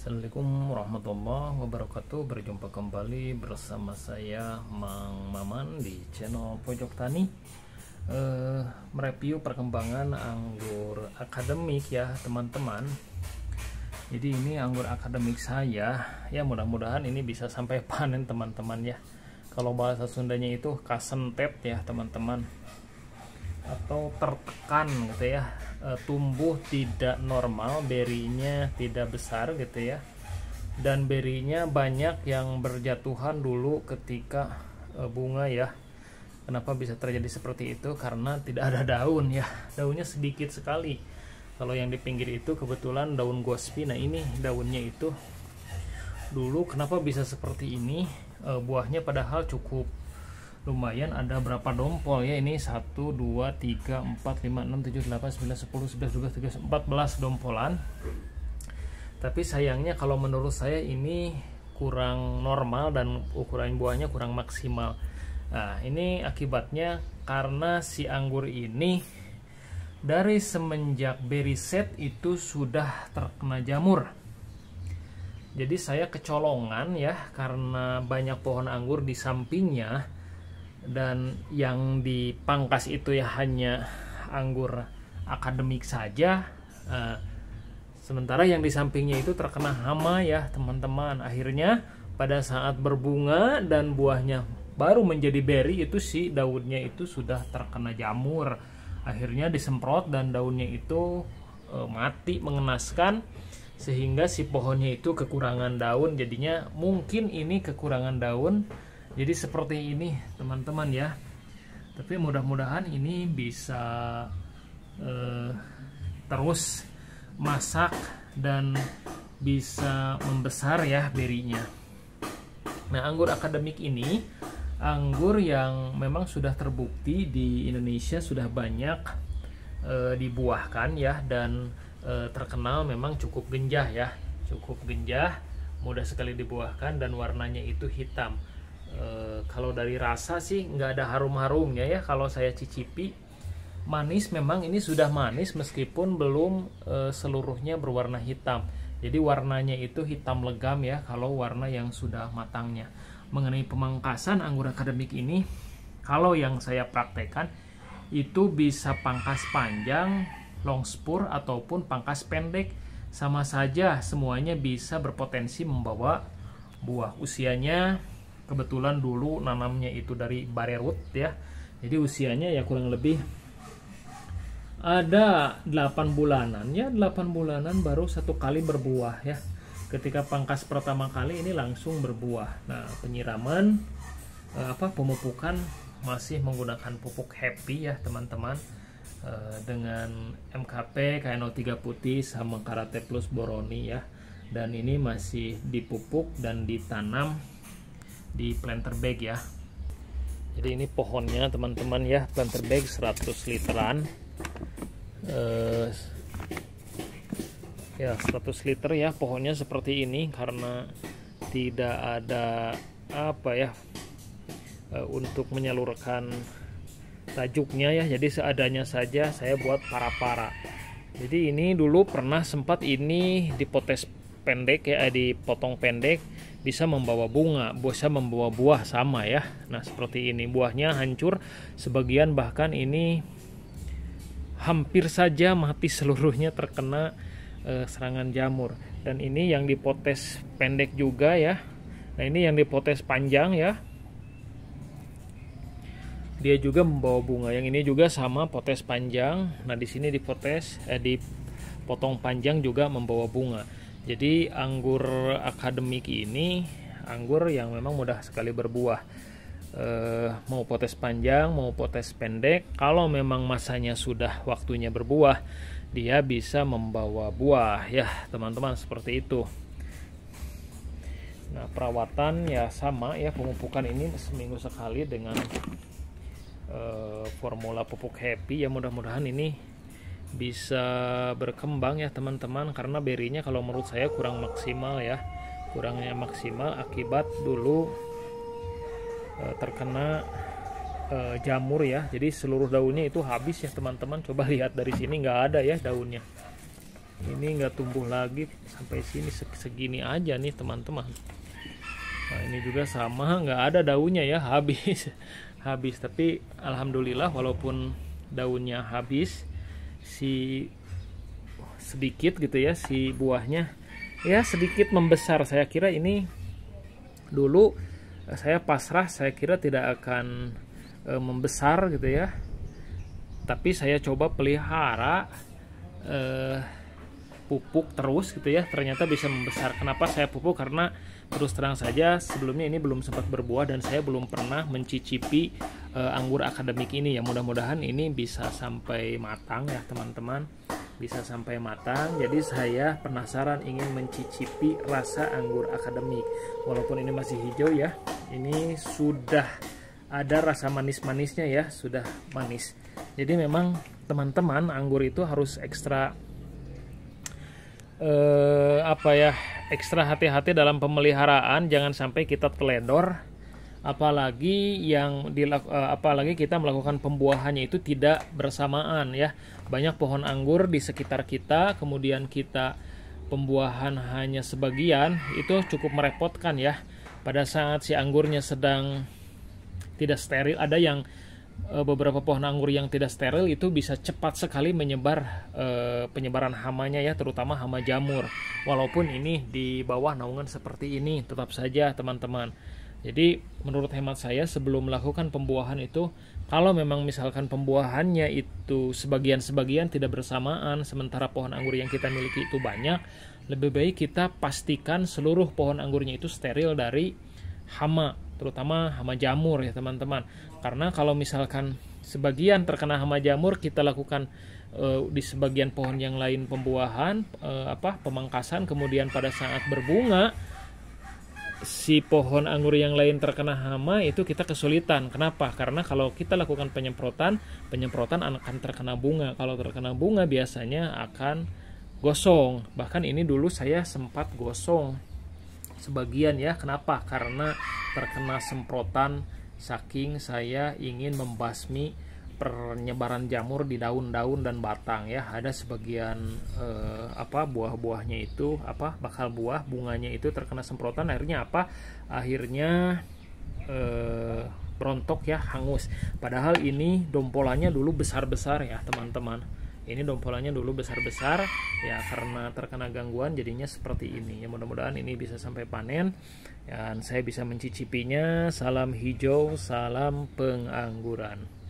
Assalamualaikum warahmatullahi wabarakatuh. Berjumpa kembali bersama saya Mang Maman di channel Pojok Tani. Mereview perkembangan anggur akademik ya teman-teman. Jadi ini anggur akademik saya ya, mudah-mudahan ini bisa sampai panen teman-teman ya. Kalau bahasa Sundanya itu kasentet ya teman-teman, atau tertekan gitu ya. Tumbuh tidak normal, berinya tidak besar gitu ya, dan berinya banyak yang berjatuhan dulu ketika bunga ya. Kenapa bisa terjadi seperti itu? Karena tidak ada daun ya, daunnya sedikit sekali. Kalau yang di pinggir itu kebetulan daun gospi. Nah ini daunnya itu dulu kenapa bisa seperti ini, buahnya padahal cukup lumayan, ada berapa dompol ya, ini 1, 2, 3, 4, 5, 6, 7, 8, 9, 10, 11, 12, 13, 14 dompolan. Tapi sayangnya kalau menurut saya ini kurang normal dan ukuran buahnya kurang maksimal. Nah ini akibatnya karena si anggur ini dari semenjak beri set itu sudah terkena jamur. Jadi saya kecolongan ya, karena banyak pohon anggur di sampingnya, dan yang dipangkas itu ya hanya anggur akademik saja. Sementara yang di sampingnya itu terkena hama ya teman-teman. Akhirnya pada saat berbunga dan buahnya baru menjadi beri itu, si daunnya itu sudah terkena jamur. Akhirnya disemprot dan daunnya itu mati mengenaskan, sehingga si pohonnya itu kekurangan daun. Jadinya mungkin ini kekurangan daun, jadi seperti ini teman-teman ya. Tapi mudah-mudahan ini bisa terus masak dan bisa membesar ya berinya. Nah anggur akademik ini anggur yang memang sudah terbukti di Indonesia sudah banyak dibuahkan ya, dan terkenal memang cukup genjah ya, cukup genjah, mudah sekali dibuahkan dan warnanya itu hitam. Kalau dari rasa sih nggak ada harum-harumnya ya. Kalau saya cicipi manis, memang ini sudah manis meskipun belum seluruhnya berwarna hitam. Jadi warnanya itu hitam legam ya kalau warna yang sudah matangnya. Mengenai pemangkasan anggur akademik ini, kalau yang saya praktekkan itu bisa pangkas panjang, long spur, ataupun pangkas pendek. Sama saja semuanya bisa berpotensi membawa buah. Usianya kebetulan dulu nanamnya itu dari barerut ya, jadi usianya ya kurang lebih ada 8 bulanan ya, 8 bulanan baru satu kali berbuah ya. Ketika pangkas pertama kali ini langsung berbuah. Nah penyiraman pemupukan masih menggunakan pupuk Happy ya teman-teman, dengan MKP KNO3 putih sama Karate Plus Boroni ya. Dan ini masih dipupuk dan ditanam di planter bag ya. Jadi ini pohonnya teman-teman ya, planter bag 100 literan, ya 100 liter ya. Pohonnya seperti ini karena tidak ada untuk menyalurkan tajuknya ya, jadi seadanya saja saya buat para-para. Jadi ini dulu pernah sempat ini dipotes pendek ya, dipotong pendek, bisa membawa bunga, bisa membawa buah sama ya. Nah seperti ini, buahnya hancur sebagian, bahkan ini hampir saja mati seluruhnya terkena serangan jamur. Dan ini yang dipotes pendek juga ya. Nah ini yang dipotes panjang ya, dia juga membawa bunga. Yang ini juga sama, potes panjang. Nah di sini dipotes dipotong panjang juga membawa bunga. Jadi anggur akademik ini anggur yang memang mudah sekali berbuah. Mau potes panjang, mau potes pendek, kalau memang masanya sudah waktunya berbuah, dia bisa membawa buah ya teman-teman, seperti itu. Nah perawatan ya sama ya, pemupukan ini seminggu sekali dengan formula pupuk Happy ya. Mudah-mudahan ini bisa berkembang ya teman-teman, karena berinya kalau menurut saya kurang maksimal ya, kurangnya maksimal akibat dulu terkena jamur ya. Jadi seluruh daunnya itu habis ya teman-teman. Coba lihat dari sini nggak ada ya daunnya. ini nggak tumbuh lagi sampai sini, segini aja nih teman-teman. Nah ini juga sama, nggak ada daunnya ya, habis habis. Tapi alhamdulillah walaupun daunnya habis, si sedikit gitu ya, si buahnya ya sedikit membesar. Saya kira ini dulu saya pasrah, saya kira tidak akan membesar gitu ya, tapi saya coba pelihara pupuk terus gitu ya, ternyata bisa membesar. Kenapa saya pupuk? Karena terus terang saja sebelumnya ini belum sempat berbuah dan saya belum pernah mencicipi anggur akademik ini ya. Mudah-mudahan ini bisa sampai matang ya teman-teman, bisa sampai matang. Jadi saya penasaran ingin mencicipi rasa anggur akademik. Walaupun ini masih hijau ya, ini sudah ada rasa manis-manisnya ya, sudah manis. Jadi memang teman-teman, anggur itu harus ekstra ekstra hati-hati dalam pemeliharaan. Jangan sampai kita teledor, apalagi apalagi kita melakukan pembuahannya itu tidak bersamaan ya. Banyak pohon anggur di sekitar kita, kemudian kita pembuahan hanya sebagian, itu cukup merepotkan ya. Pada saat si anggurnya sedang tidak steril, ada yang beberapa pohon anggur yang tidak steril itu bisa cepat sekali menyebar penyebaran hamanya ya, terutama hama jamur. Walaupun ini di bawah naungan seperti ini, tetap saja teman-teman. Jadi menurut hemat saya sebelum melakukan pembuahan itu, kalau memang misalkan pembuahannya itu sebagian-sebagian tidak bersamaan, sementara pohon anggur yang kita miliki itu banyak, lebih baik kita pastikan seluruh pohon anggurnya itu steril dari hama, terutama hama jamur ya teman-teman. Karena kalau misalkan sebagian terkena hama jamur, kita lakukan di sebagian pohon yang lain pembuahan, pemangkasan, kemudian pada saat berbunga si pohon anggur yang lain terkena hama, itu kita kesulitan. Kenapa? Karena kalau kita lakukan penyemprotan akan terkena bunga. Kalau terkena bunga biasanya akan gosong. Bahkan ini dulu saya sempat gosong sebagian ya. Kenapa? Karena terkena semprotan, saking saya ingin membasmi penyebaran jamur di daun-daun dan batang ya. Ada sebagian buah-buahnya itu bakal buah, bunganya itu terkena semprotan, akhirnya berontok ya, hangus. Padahal ini dompolannya dulu besar-besar ya teman-teman. Ini dompolannya dulu besar-besar ya, karena terkena gangguan jadinya seperti ini ya. Mudah-mudahan ini bisa sampai panen dan saya bisa mencicipinya. Salam hijau, salam pengangguran.